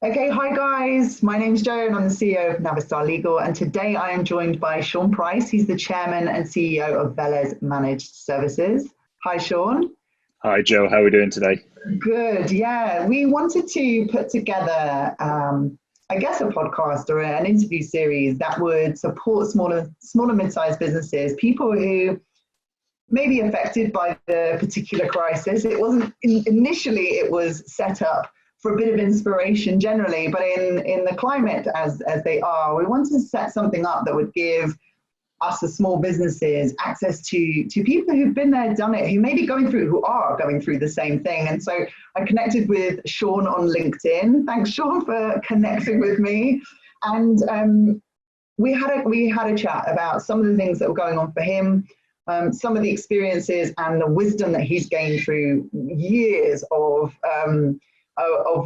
Okay, hi guys. My name's Jo and I'm the CEO of NaviStar Legal. And today I am joined by Sean Price. He's the chairman and CEO of Velez Managed Services. Hi, Sean. Hi, Joe. How are we doing today? Good. Yeah, we wanted to put together, I guess, a podcast or an interview series that would support smaller mid-sized businesses, people who may be affected by the particular crisis. It wasn't initially. It was set up for a bit of inspiration generally, but in the climate as they are, we wanted to set something up that would give us as small businesses access to people who've been there, done it, who are going through the same thing. And so I connected with Sean on LinkedIn. Thanks, Sean, for connecting with me. And we had a chat about some of the things that were going on for him, some of the experiences and the wisdom that he's gained through years of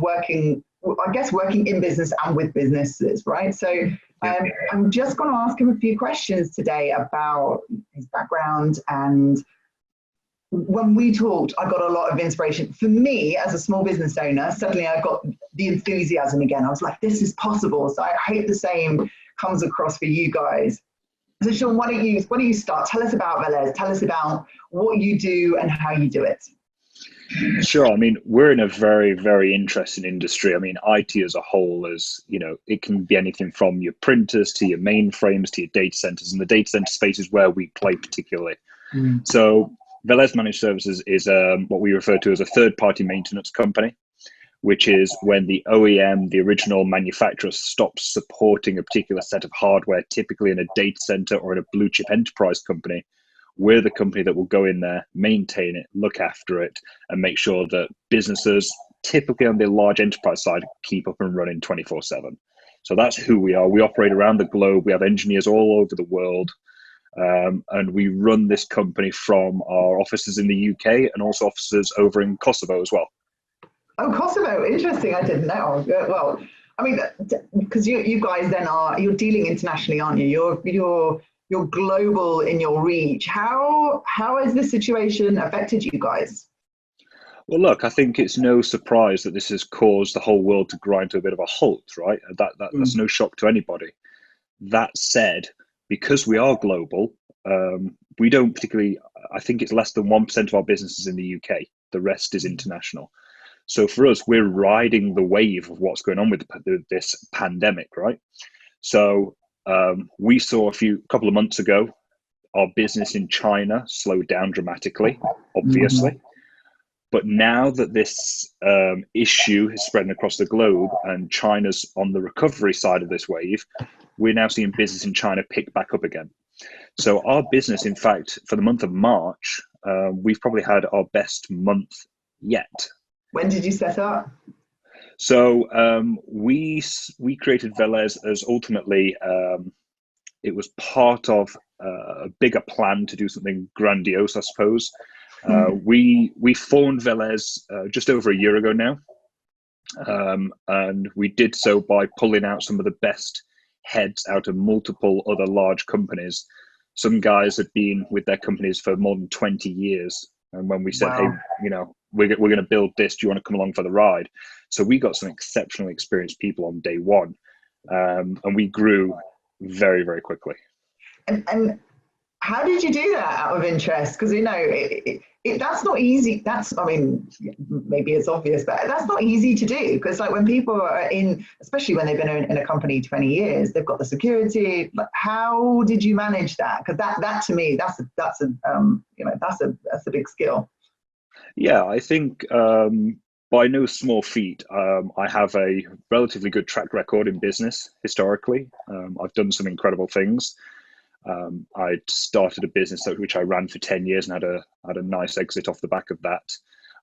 working, I guess, working in business and with businesses, right? So I'm just going to ask him a few questions today about his background. And when we talked, I got a lot of inspiration. For me, as a small business owner, suddenly I got the enthusiasm again. I was like, this is possible. So I hope the same comes across for you guys. So Sean, why don't you start? Tell us about Velez. Tell us about what you do and how you do it. Sure. I mean, we're in a very, very interesting industry. I mean, IT as a whole is, it can be anything from your printers to your mainframes to your data centers, and the data center space is where we play particularly. So Velez Managed Services is what we refer to as a third-party maintenance company, which is when the OEM, the original manufacturer, stops supporting a particular set of hardware, typically in a data center or in a blue chip enterprise company. We're the company that will go in there, maintain it, look after it, and make sure that businesses, typically on the large enterprise side, keep up and running 24/7. So that's who we are. We operate around the globe. We have engineers all over the world. And we run this company from our offices in the UK and also offices over in Kosovo as well. Oh, Kosovo, interesting. I didn't know. Well, I mean, because you guys then you're dealing internationally, aren't you? You're global in your reach. How has this situation affected you guys? Well, look, I think it's no surprise that this has caused the whole world to grind to a bit of a halt, right? That's no shock to anybody. That said, because we are global, we don't particularly, I think it's less than 1% of our business is in the UK. The rest is international. So for us, we're riding the wave of what's going on with this pandemic, right? So we saw a couple of months ago, our business in China slowed down dramatically, obviously. But now that this issue is spreading across the globe and China's on the recovery side of this wave, we're now seeing business in China pick back up again. So our business, in fact, for the month of March, we've probably had our best month yet. When did you set up? So we created Velez as ultimately it was part of a bigger plan to do something grandiose, I suppose. We formed Velez just over a year ago now, and we did so by pulling out some of the best heads out of multiple other large companies. Some guys had been with their companies for more than 20 years, and when we said, wow, hey, we're going to build this, do you want to come along for the ride? So we got some exceptionally experienced people on day one, and we grew very, very quickly. And how did you do that out of interest? Because, that's not easy. I mean, maybe it's obvious, but that's not easy to do. Because like when people are especially when they've been in a company 20 years, they've got the security. Like, how did you manage that? Because that to me, that's a big skill. Yeah, I think by no small feat, I have a relatively good track record in business historically. I've done some incredible things. I started a business which I ran for 10 years and had a nice exit off the back of that.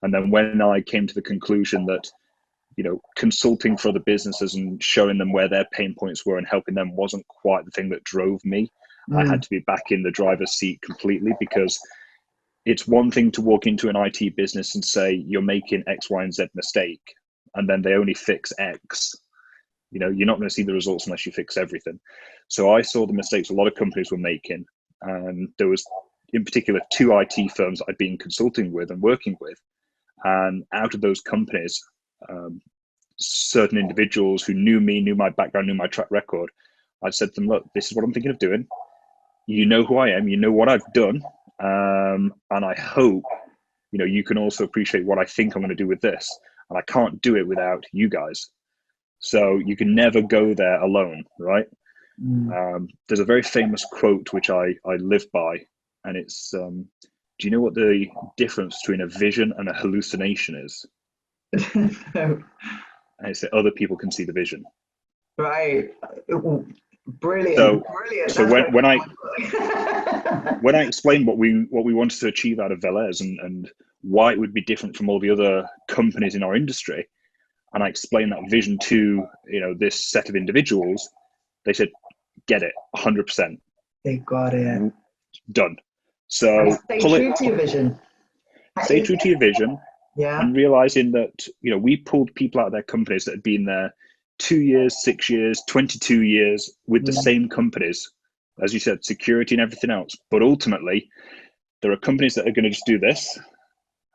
And then when I came to the conclusion that, consulting for other businesses and showing them where their pain points were and helping them wasn't quite the thing that drove me, I had to be back in the driver's seat completely, because it's one thing to walk into an IT business and say, you're making X, Y, and Z mistake, and then they only fix X. You're not going to see the results unless you fix everything. So I saw the mistakes a lot of companies were making. And there was, in particular, 2 IT firms I'd been consulting with and working with. And out of those companies, certain individuals who knew me, knew my background, knew my track record, I said to them, look, this is what I'm thinking of doing. You know who I am, you know what I've done, and I hope you can also appreciate what I think I'm going to do with this, and I can't do it without you guys. So you can never go there alone, right? There's a very famous quote which I live by, and it's, do you know what the difference between a vision and a hallucination is? No. And it's that other people can see the vision. Right. Brilliant. So, Brilliant. so That's when I very when I explained what we wanted to achieve out of Velez and why it would be different from all the other companies in our industry, and I explained that vision to this set of individuals, they said, "Get it, 100%, they got it. done." And So stay true to your vision. stay true to your vision, Yeah. and realizing that we pulled people out of their companies that had been there 2 years, 6 years, 22 years with the same companies, as you said, security and everything else. But ultimately, there are companies that are going to just do this,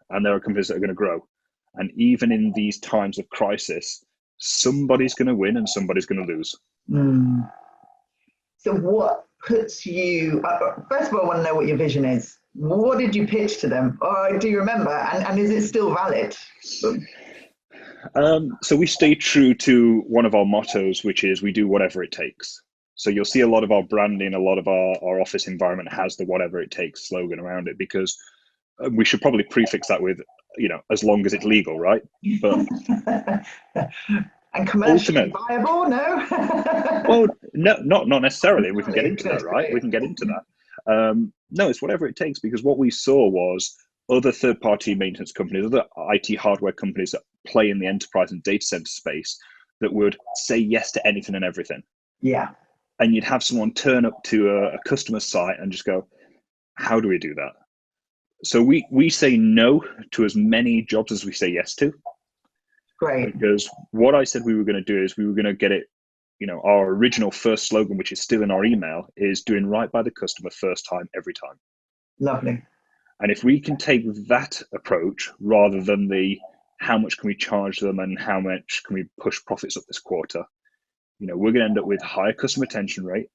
and there are companies that are going to grow. And even in these times of crisis, somebody's going to win and somebody's going to lose. So what puts you, first of all, I want to know what your vision is. What did you pitch to them? Or do you remember? And is it still valid? So we stay true to one of our mottos, which is we do whatever it takes. So you'll see a lot of our branding, a lot of our office environment has the whatever it takes slogan around it, because we should probably prefix that with, as long as it's legal, right? But and commercially viable, no? Well, no, not necessarily. We can get into that, right? Great. We can get into that. No, it's whatever it takes, because what we saw was other third-party maintenance companies, other IT hardware companies that play in the enterprise and data center space that would say yes to anything and everything. Yeah. And you'd have someone turn up to a customer site and just go, how do we do that? So we say no to as many jobs as we say yes to. Great. Because what I said we were going to do is we were going to get it, our original first slogan, which is still in our email, is doing right by the customer first time, every time. Lovely. And if we can take that approach rather than the how much can we charge them and how much can we push profits up this quarter, we're going to end up with higher customer retention rate,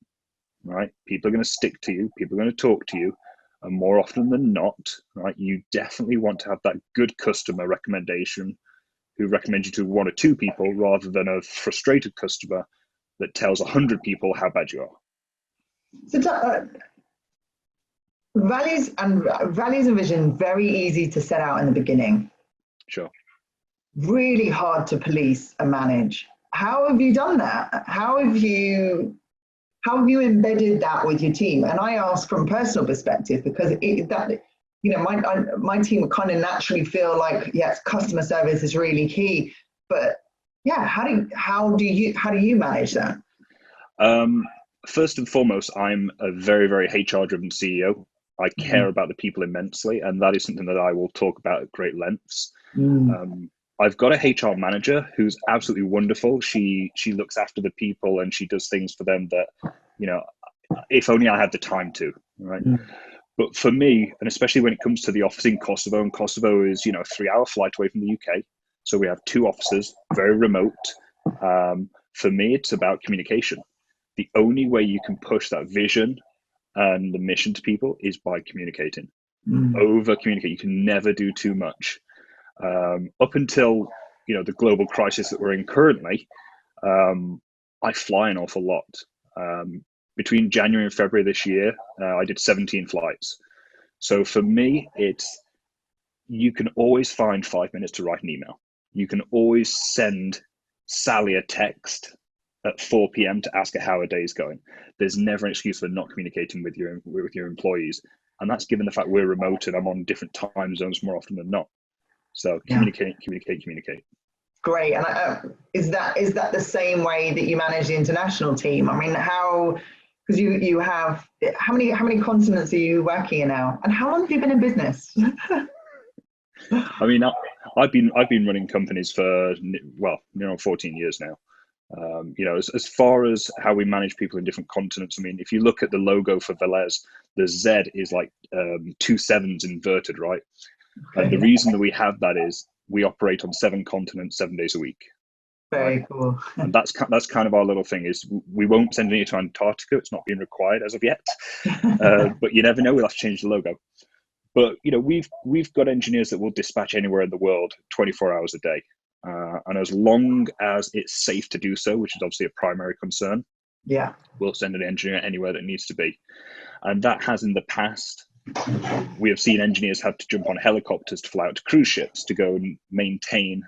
right? People are going to stick to you. People are going to talk to you. And more often than not, right, you definitely want to have that good customer recommendation who recommends you to one or two people rather than a frustrated customer that tells 100 people how bad you are. So values and vision, very easy to set out in the beginning. Sure. Really hard to police and manage. How have you done that? How have you embedded that with your team? And I ask from a personal perspective, because my team kind of naturally feel like, yes, customer service is really key, but yeah, how do you manage that? First and foremost, I'm a very, very HR driven CEO. I care about the people immensely, and that is something that I will talk about at great lengths. I've got a HR manager who's absolutely wonderful. She looks after the people and she does things for them that, if only I had the time to, right? But for me, and especially when it comes to the office in Kosovo, and Kosovo is, a 3-hour flight away from the UK. So we have 2 offices, very remote. For me, it's about communication. The only way you can push that vision and the mission to people is by communicating. Over communicate. You can never do too much. Up until, the global crisis that we're in currently, I fly an awful lot. Between January and February this year, I did 17 flights. So for me, you can always find 5 minutes to write an email. You can always send Sally a text at 4 p.m. to ask her how her day is going. There's never an excuse for not communicating with your employees. And that's given the fact we're remote and I'm on different time zones more often than not. So communicate. Great. And is that the same way that you manage the international team? I mean, because you have, how many continents are you working in now? And how long have you been in business? I mean, I've been running companies for 14 years now. As far as how we manage people in different continents, I mean, if you look at the logo for Velez, the Z is like 2 sevens inverted, right? And the reason that we have that is we operate on 7 continents, 7 days a week. right? Very cool. And that's kind of our little thing is we won't send any to Antarctica. It's not being required as of yet, but you never know. We'll have to change the logo. But we've got engineers that will dispatch anywhere in the world, 24 hours a day, and as long as it's safe to do so, which is obviously a primary concern, Yeah. we'll send an engineer anywhere that needs to be. And that has in the past, we have seen engineers have to jump on helicopters to fly out to cruise ships to go and maintain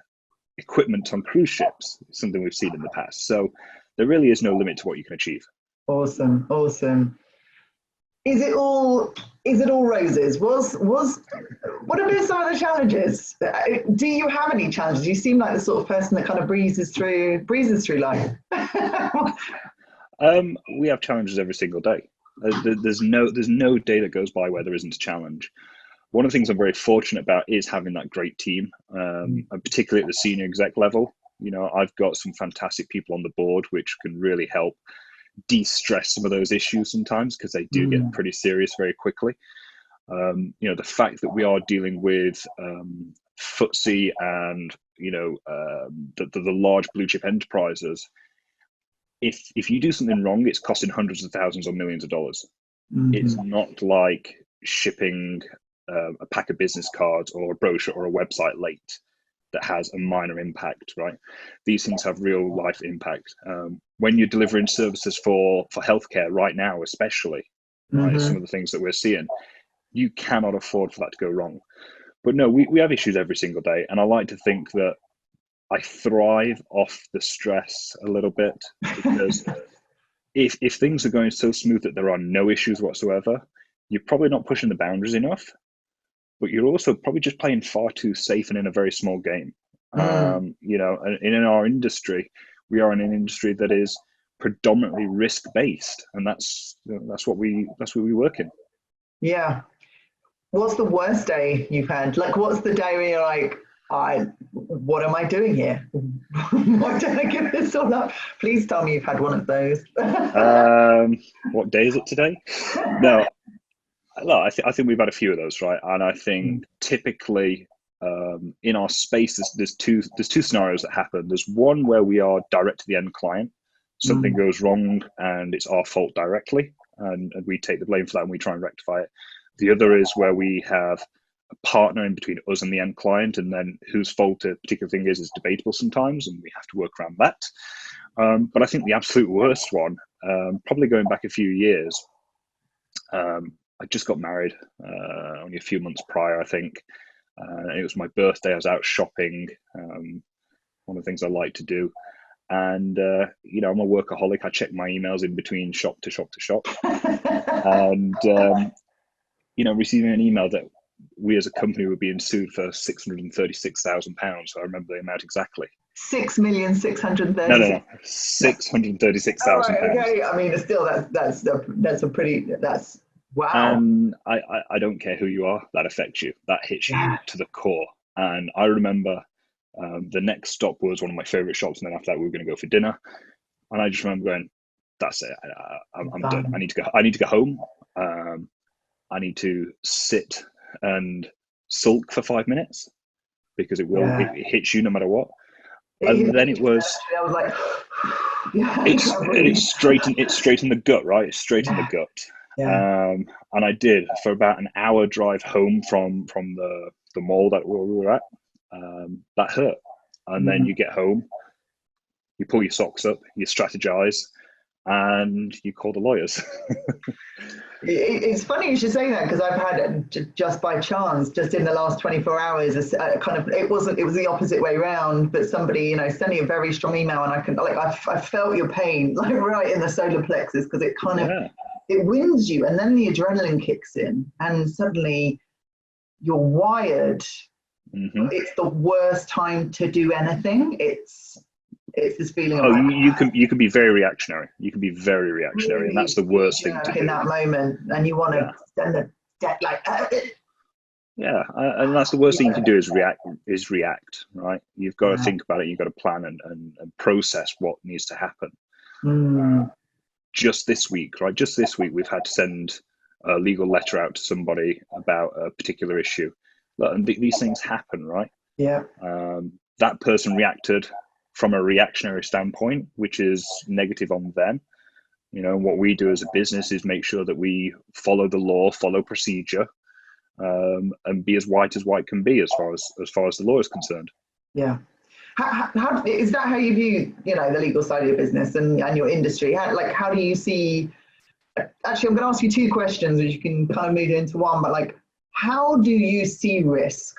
equipment on cruise ships. It's something we've seen in the past. So there really is no limit to what you can achieve. Awesome. Awesome. Is it all roses? What have been some of the challenges? Do you have any challenges? You seem like the sort of person that kind of breezes through life. We have challenges every single day. There's no day that goes by where there isn't a challenge. One of the things I'm very fortunate about is having that great team, and particularly at the senior exec level. You know, I've got some fantastic people on the board which can really help de-stress some of those issues sometimes, because they do get pretty serious very quickly. You know, the fact that we are dealing with FTSE and the large blue chip enterprises, if you do something wrong, it's costing hundreds of thousands or millions of dollars. It's not like shipping a pack of business cards or a brochure or a website late that has a minor impact, right? These things have real life impact. When you're delivering services for healthcare right now, especially, right, some of the things that we're seeing, you cannot afford for that to go wrong. But no, we have issues every single day. And I like to think that I thrive off the stress a little bit, because if things are going so smooth that there are no issues whatsoever, you're probably not pushing the boundaries enough, but you're also probably just playing far too safe and in a very small game. You know, and in our industry, we are in an industry that is predominantly risk-based, and that's what we work in. Yeah. What's the worst day you've had? Like, what's the day where you're like, what am I doing here? Why don't I give this all up? Please tell me you've had one of those. What day is it today? No, I think we've had a few of those, right? And I think typically in our space, there's two scenarios that happen. There's one where we are direct to the end client. Something goes wrong and it's our fault directly, and we take the blame for that and we try and rectify it. The other is where we have a partner in between us and the end client, and then whose fault a particular thing is debatable sometimes, and we have to work around that. But I think the absolute worst one, probably going back a few years, I just got married only a few months prior, I think. It was my birthday. I was out shopping, one of the things I like to do. And, you know, I'm a workaholic. I check my emails in between shop to shop to shop. And, you know, receiving an email that we as a company were being sued for £636,000. So I remember the amount exactly. 6,630,000. No, £636,000. Okay. I mean, still, that's a pretty, that's wow. And I don't care who you are, that affects you. That hits you to the core. And I remember the next stop was one of my favorite shops, and then after that we were going to go for dinner. And I just remember going, "That's it. I'm done. I need to go home. I need to sit and sulk for 5 minutes, because it hits you no matter what." And then it was. I was like, it's straight in the gut, right? It's straight in the gut. Yeah. And I did for about an hour drive home from the mall that we were at. That hurt. And then you get home, you pull your socks up, you strategize, and you call the lawyers. It's funny you should say that, because I've had, just by chance, just in the last 24 hours, it was the opposite way around, but somebody, you know, sending a very strong email, and I felt your pain, like right in the solar plexus, because it kind of, it wins you, and then the adrenaline kicks in, and suddenly you're wired. It's the worst time to do anything. It's this feeling of you can be very reactionary. You can be very reactionary, really, and that's the worst thing to do in that moment. And you want to send a like. And that's the worst thing you can do is react. Right? You've got to think about it. You've got to plan and process what needs to happen. Just this week, right? Just this week, we've had to send a legal letter out to somebody about a particular issue. And these things happen, right? Yeah. That person reacted from a reactionary standpoint, which is negative on them. You know, what we do as a business is make sure that we follow the law, follow procedure, and be as white can be as far as the law is concerned. Yeah. How is that how you view, you know, the legal side of your business and your industry? How do you see? Actually, I'm going to ask you two questions, which you can kind of move into one. But like, how do you see risk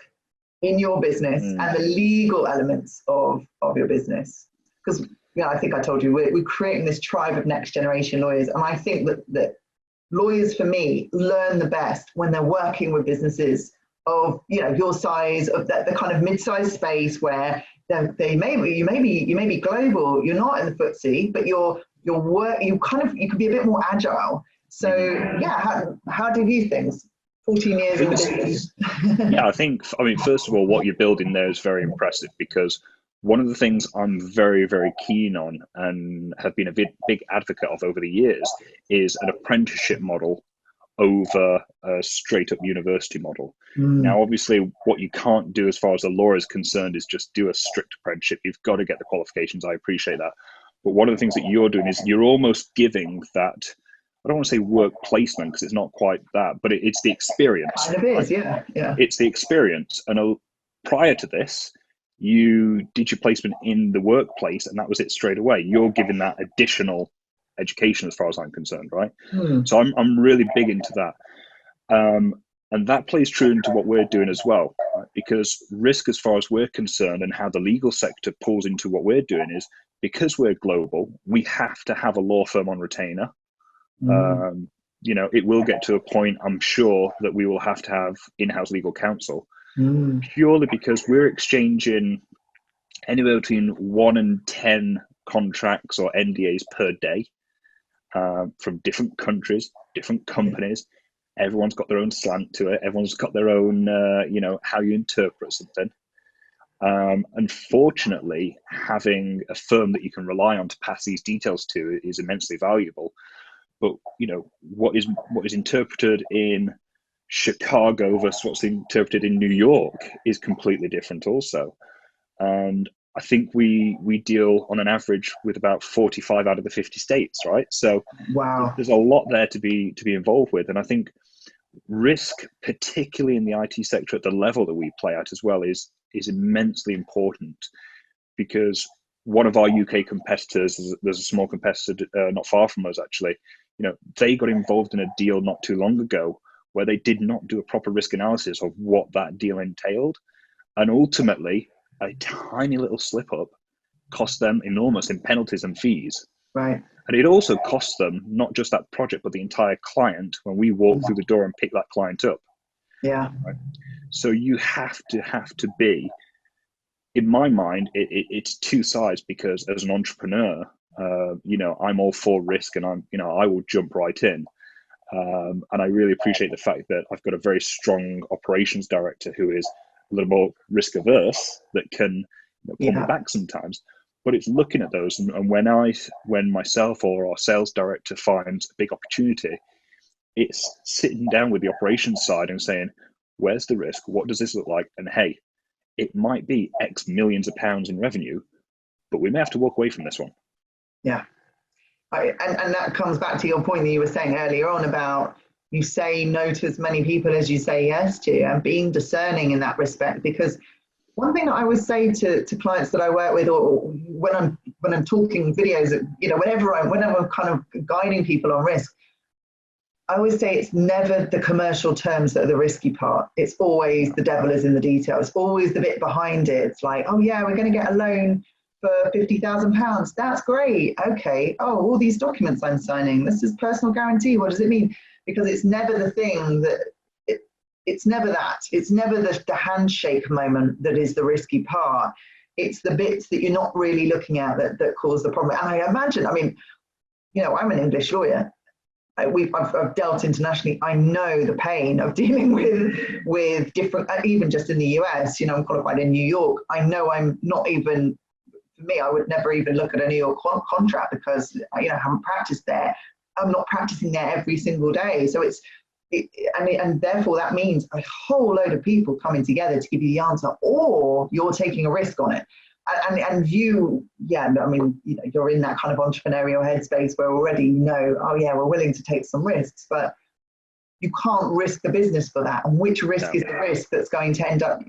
in your business and the legal elements of your business? Because I think I told you we're creating this tribe of next generation lawyers, and I think that lawyers, for me, learn the best when they're working with businesses of, you know, your size, of the kind of mid-sized space where you may be global, you're not in the FTSE, but you can be a bit more agile. So yeah, how do you view things? 14 years in business. Yeah, I mean, first of all, what you're building there is very impressive, because one of the things I'm very, very keen on and have been a big advocate of over the years is an apprenticeship model over a straight up university model. Now, obviously, what you can't do as far as the law is concerned is just do a strict apprenticeship. You've got to get the qualifications. I appreciate that. But one of the things that you're doing is you're almost giving that, I don't want to say work placement because it's not quite that, but it's the experience. Kind of is, yeah. It's the experience. And prior to this, you did your placement in the workplace and that was it straight away. You're giving that additional education as far as I'm concerned, right? So I'm really big into that. And that plays true into what we're doing as well, right? Because risk, as far as we're concerned, and how the legal sector pulls into what we're doing is, because we're global, we have to have a law firm on retainer. You know, it will get to a point, I'm sure, that we will have to have in-house legal counsel, purely because we're exchanging anywhere between 1 and 10 contracts or NDAs per day, from different countries, different companies. Everyone's got their own slant to it. Everyone's got their own, you know, how you interpret something. Unfortunately, having a firm that you can rely on to pass these details to is immensely valuable. But, you know, what is interpreted in Chicago versus what's interpreted in New York is completely different also. And I think we deal on an average with about 45 out of the 50 states, right? So wow, there's a lot there to be involved with. And I think risk, particularly in the IT sector at the level that we play at as well, is immensely important, because one of our UK competitors, there's a small competitor not far from us actually, you know, they got involved in a deal not too long ago where they did not do a proper risk analysis of what that deal entailed. And ultimately, a tiny little slip up cost them enormous in penalties and fees. Right. And it also costs them not just that project, but the entire client when we walk through the door and pick that client up. Yeah. Right? So you have to be, in my mind, it's two sides, because as an entrepreneur, you know, I'm all for risk, and I will jump right in. And I really appreciate the fact that I've got a very strong operations director who is a little more risk averse, that can, you know, pull me back sometimes. But it's looking at those, and when myself or our sales director finds a big opportunity, it's sitting down with the operations side and saying, where's the risk? What does this look like? And hey, it might be X millions of pounds in revenue, but we may have to walk away from this one. Yeah. And that comes back to your point that you were saying earlier on about you say no to as many people as you say yes to, and being discerning in that respect. Because one thing that I would say to clients that I work with, or when I'm talking videos, you know, whenever I'm kind of guiding people on risk, I always say it's never the commercial terms that are the risky part. It's always the devil is in the detail. It's always the bit behind it. It's like, oh yeah, we're going to get a loan for £50,000. That's great. Okay. Oh, all these documents I'm signing. This is personal guarantee. What does it mean? Because it's never the thing that it's never that. It's never the handshake moment that is the risky part. It's the bits that you're not really looking at that cause the problem. And I imagine, I mean, you know, I'm an English lawyer. I've dealt internationally. I know the pain of dealing with different, even just in the US, you know, I'm qualified in New York. I know I'm not even, for me, I would never even look at a New York contract because, you know, I haven't practiced there. I'm not practicing there every single day. So and therefore that means a whole load of people coming together to give you the answer, or you're taking a risk on it. and you, yeah, I mean, you know, you're in that kind of entrepreneurial headspace where already you know, oh yeah, we're willing to take some risks, but you can't risk the business for that. And which risk is the risk that's going to end up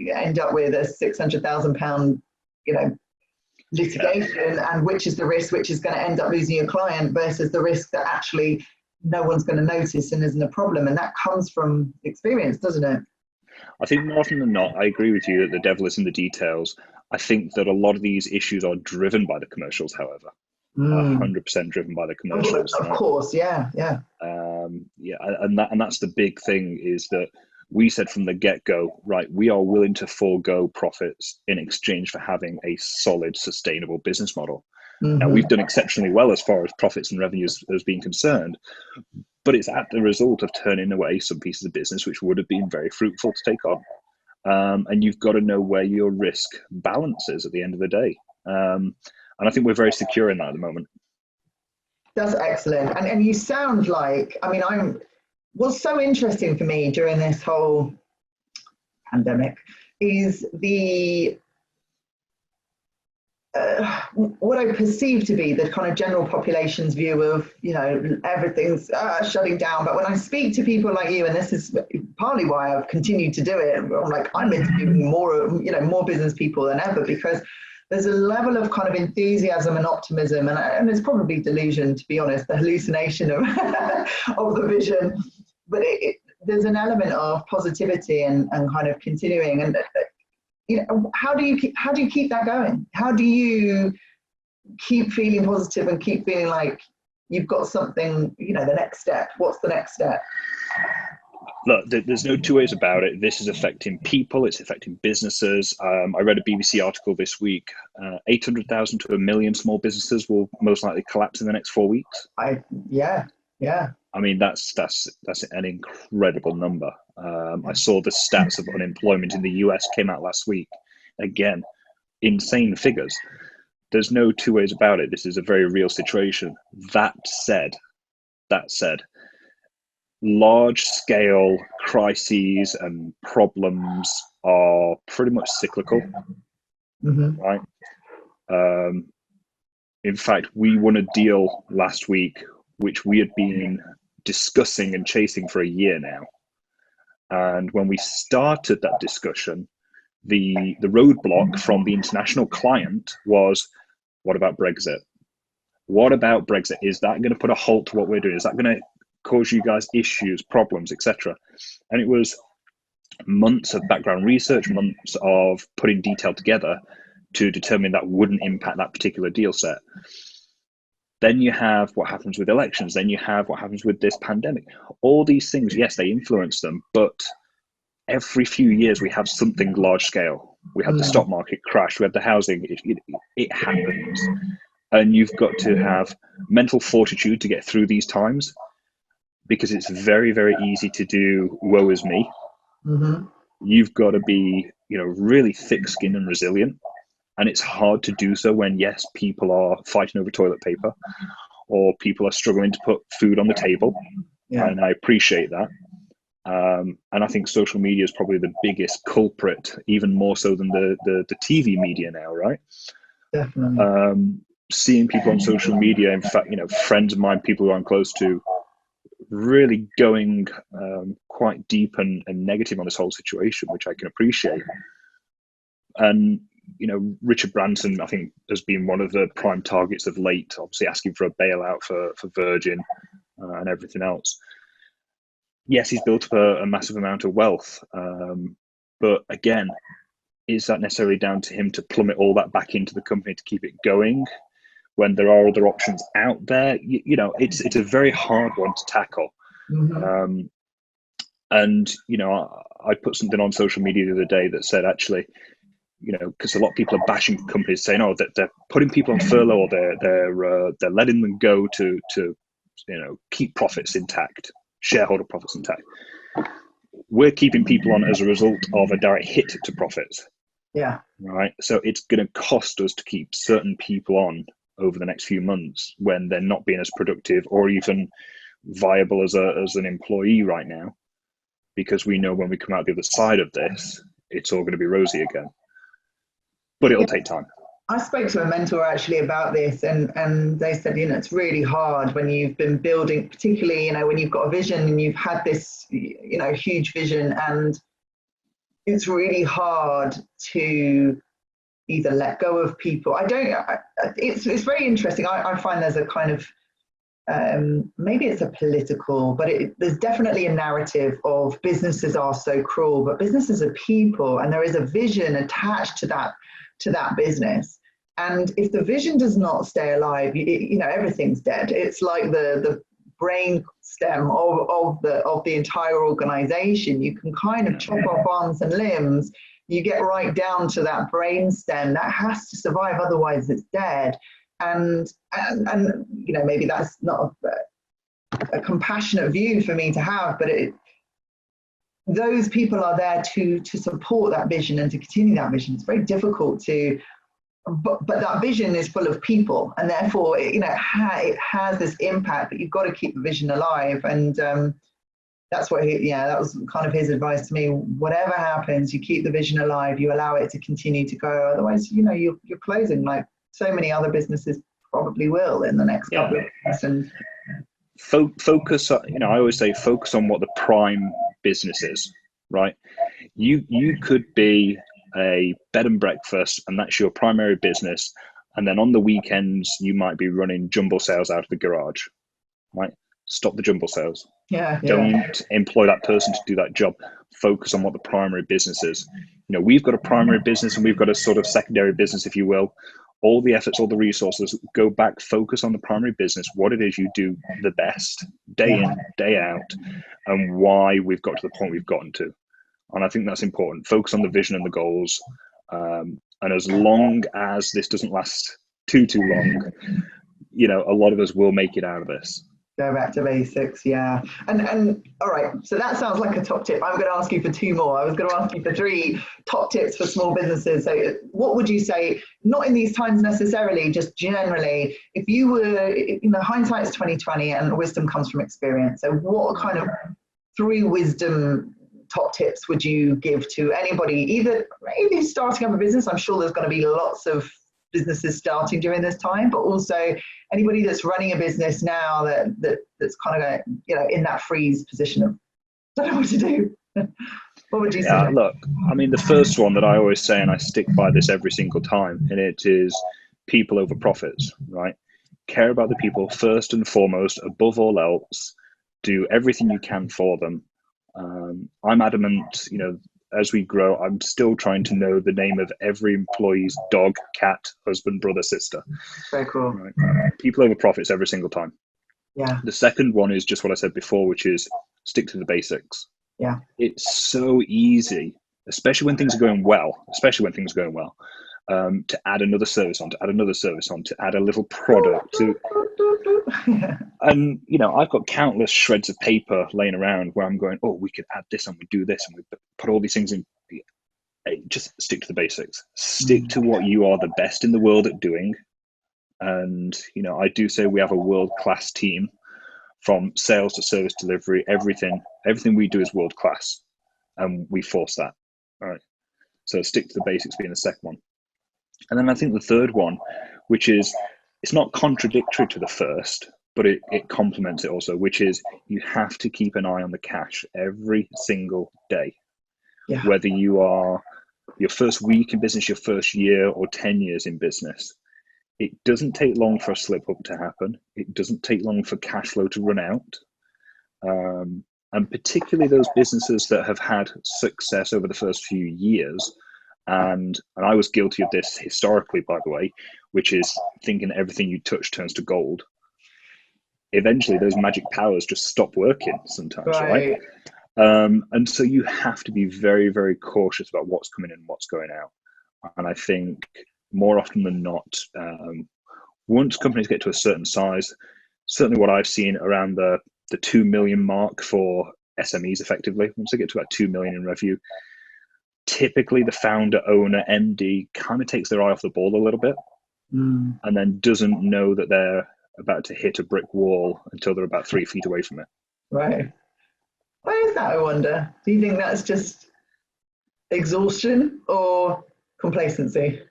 with a £600,000, you know, litigation, and which is the risk which is going to end up losing your client versus the risk that actually no one's going to notice and isn't a problem. And that comes from experience, doesn't it? I think more often than not, I agree with you that the devil is in the details. I think that a lot of these issues are driven by the commercials, however. 100% driven by the commercials. Of course, yeah. And that's the big thing, is that we said from the get-go, right, we are willing to forego profits in exchange for having a solid, sustainable business model. Now, we've done exceptionally well as far as profits and revenues has been concerned, but it's at the result of turning away some pieces of business which would have been very fruitful to take on. And you've got to know where your risk balance is at the end of the day. And I think we're very secure in that at the moment. That's excellent. And you sound like, I mean, what's so interesting for me during this whole pandemic is what I perceive to be the kind of general population's view of, you know, everything's shutting down. But when I speak to people like you, and this is partly why I've continued to do it, I'm interviewing more business people than ever, because there's a level of kind of enthusiasm and optimism, and it's probably delusion, to be honest, the hallucination of of the vision. But there's an element of positivity and kind of continuing. And you know, how do you keep that going? How do you keep feeling positive and keep feeling like you've got something, you know, the next step? What's the next step? Look, there's no two ways about it. This is affecting people. It's affecting businesses. I read a BBC article this week. 800,000 to 1 million small businesses will most likely collapse in the next 4 weeks. Yeah. I mean, that's an incredible number. I saw the stats of unemployment in the US came out last week. Again, insane figures. There's no two ways about it. This is a very real situation. That said, large-scale crises and problems are pretty much cyclical, right? In fact, we won a deal last week, which we had been discussing and chasing for a year now. And when we started that discussion, the roadblock from the international client was, what about Brexit? What about Brexit? Is that going to put a halt to what we're doing? Is that going to cause you guys issues, problems, etc.? And it was months of background research, months of putting detail together to determine that wouldn't impact that particular deal set. Then you have what happens with elections. Then you have what happens with this pandemic. All these things, yes, they influence them, but every few years we have something large scale. We have the stock market crash. We have the housing. It happens. And you've got to have mental fortitude to get through these times, because it's very, very easy to do woe is me. You've got to be, really thick-skinned and resilient. And it's hard to do so when, yes, people are fighting over toilet paper, or people are struggling to put food on the table. Yeah. And I appreciate that. And I think social media is probably the biggest culprit, even more so than the TV media now, right? Definitely. Seeing people on social media, in fact, friends of mine, people who I'm close to, really going quite deep and negative on this whole situation, which I can appreciate. And Richard Branson, I think, has been one of the prime targets of late, obviously asking for a bailout for Virgin and everything else. Yes, he's built up a massive amount of wealth, but again, is that necessarily down to him to plummet all that back into the company to keep it going when there are other options out there? It's a very hard one to tackle. And I put something on social media the other day that said, actually, because a lot of people are bashing companies, saying, "Oh, that they're putting people on furlough, or they're letting them go to keep profits intact, shareholder profits intact." We're keeping people on as a result of a direct hit to profits. Yeah. Right. So it's going to cost us to keep certain people on over the next few months when they're not being as productive or even viable as an employee right now, because we know when we come out the other side of this, it's all going to be rosy again. But it'll take time. I spoke to a mentor actually about this, and they said, it's really hard when you've been building, particularly, when you've got a vision and you've had this, huge vision, and it's really hard to either let go of people. It's very interesting. I find there's a kind of, maybe it's a political, but there's definitely a narrative of businesses are so cruel, but businesses are people, and there is a vision attached to that business. And if the vision does not stay alive, everything's dead. It's like the brain stem of the entire organization. You can kind of chop off arms and limbs. You get right down to that brain stem that has to survive, otherwise it's dead. And maybe that's not a compassionate view for me to have, but those people are there to support that vision and to continue that vision. It's very difficult but that vision is full of people, and therefore it has this impact, but you've got to keep the vision alive. And that's what that was kind of his advice to me. Whatever happens, you keep the vision alive, you allow it to continue to go, otherwise you're closing, like so many other businesses probably will in the next couple of years. And focus, I always say focus on what the prime business is, right? You could be a bed and breakfast, and that's your primary business, and then on the weekends you might be running jumbo sales out of the garage, right? Stop the jumbo sales. Don't employ that person to do that job. Focus on what the primary business is. We've got a primary business and we've got a sort of secondary business, if you will. All the efforts, all the resources go back, focus on the primary business, what it is you do the best, day in, day out, and why we've got to the point we've gotten to. And I think that's important. Focus on the vision and the goals. And as long as this doesn't last too long, a lot of us will make it out of this. Go back to basics, yeah. And all right, so that sounds like a top tip. I'm going to ask you for 2 more. I was going to ask you for 3 top tips for small businesses. So what would you say, not in these times necessarily, just generally, if you were, hindsight is 2020 and wisdom comes from experience. So what kind of 3 wisdom top tips would you give to anybody, either maybe starting up a business? I'm sure there's going to be lots of businesses starting during this time, but also anybody that's running a business now that's kind of in that freeze position of don't know what to do. What would you say? Look, the first one that I always say, and I stick by this every single time, and it is people over profits, right? Care about the people first and foremost, above all else. Do everything you can for them. I'm adamant, as we grow, I'm still trying to know the name of every employee's dog, cat, husband, brother, sister. Very cool. Right? People over profits every single time. Yeah. The second one is just what I said before, which is stick to the basics. Yeah. It's so easy, especially when things are going well, to add another service on, to add a little product to. And I've got countless shreds of paper laying around where I'm going, oh, we could add this and we do this and we put all these things in. Just stick to the basics. Stick to what you are the best in the world at doing. And I do say we have a world-class team, from sales to service delivery. Everything we do is world-class, and we force that. All right. So stick to the basics being the second one. And then I think the third one, which is, it's not contradictory to the first, but it complements it also, which is you have to keep an eye on the cash every single day. Yeah. Whether you are your first week in business, your first year, or 10 years in business, it doesn't take long for a slip up to happen. It doesn't take long for cash flow to run out. And particularly those businesses that have had success over the first few years. And I was guilty of this historically, by the way, which is thinking everything you touch turns to gold. Eventually, those magic powers just stop working sometimes, right? And so you have to be very, very cautious about what's coming in and what's going out. And I think more often than not, once companies get to a certain size, certainly what I've seen around the 2 million mark for SMEs effectively, once they get to about 2 million in revenue, typically the founder, owner, MD kind of takes their eye off the ball a little bit and then doesn't know that they're about to hit a brick wall until they're about 3 feet away from it. Right. Why is that, I wonder? Do you think that's just exhaustion or complacency?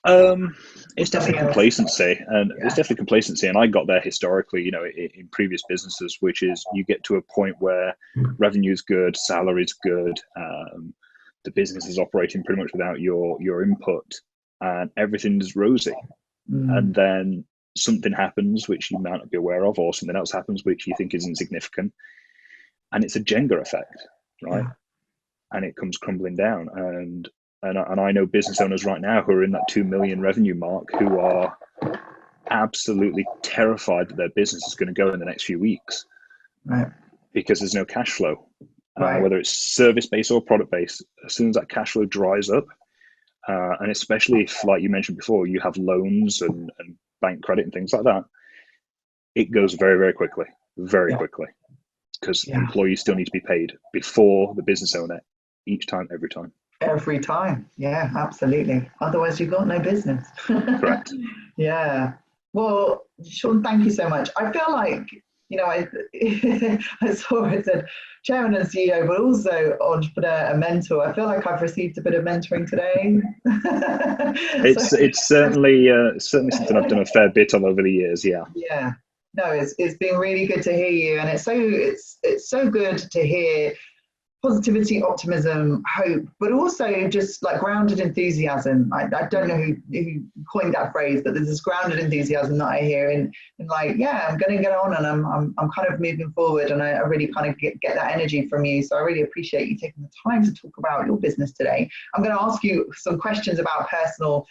It's Something definitely else? complacency, and it's Yeah. definitely complacency. And I got there historically, in previous businesses, which is you get to a point where revenue's good, salary's good, the business is operating pretty much without your input, and everything's rosy. And Mm, then something happens which you might not be aware of, or something else happens which you think is insignificant, and it's a Jenga effect, right? yeah. And it comes crumbling down. And I know business owners right now who are in that 2 million revenue mark who are absolutely terrified that their business is going to go in the next few weeks Right. because there's no cash flow, Right. whether it's service based or product based. As soon as that cash flow dries up, and especially if, like you mentioned before, you have loans and bank credit and things like that, it goes very, very Yeah. quickly, because Yeah. employees still need to be paid before the business owner each time, every time. Every time. Yeah, absolutely. Otherwise, you've got no business. Correct. Yeah. Well, Sean, thank you so much. I feel like, I, I saw it said chairman and CEO, but also entrepreneur and mentor. I feel like I've received a bit of mentoring today. So, It's certainly something I've done a fair bit of over the years. Yeah, yeah. No, it's been really good to hear you, and it's so good to hear positivity, optimism, hope, but also just like grounded enthusiasm. I don't know who coined that phrase, but there's this grounded enthusiasm that I hear, and like, yeah, I'm going to get on, and I'm kind of moving forward, and I really kind of get that energy from you. So I really appreciate you taking the time to talk about your business today. I'm going to ask you some questions about personal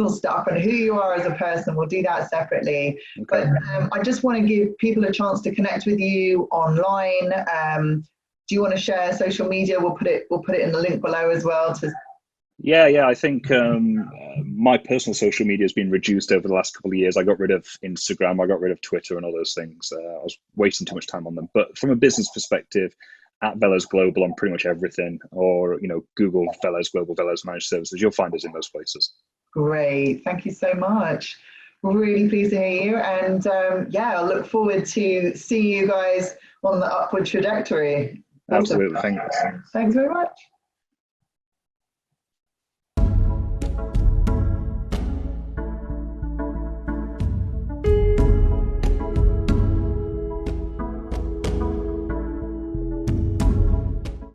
stuff and who you are as a person. We'll do that separately. okay. But I just want to give people a chance to connect with you online. Do you want to share social media? We'll put it in the link below as well. Yeah. I think my personal social media has been reduced over the last couple of years. I got rid of Instagram, I got rid of Twitter, and all those things. I was wasting too much time on them. But from a business perspective, at Velez Global on pretty much everything, or Google Velez Global, Velez Managed Services. You'll find us in those places. Great. Thank you so much. Really pleased to hear you. And yeah, I look forward to seeing you guys on the upward trajectory. Awesome. Absolutely. Thanks. Thanks very much.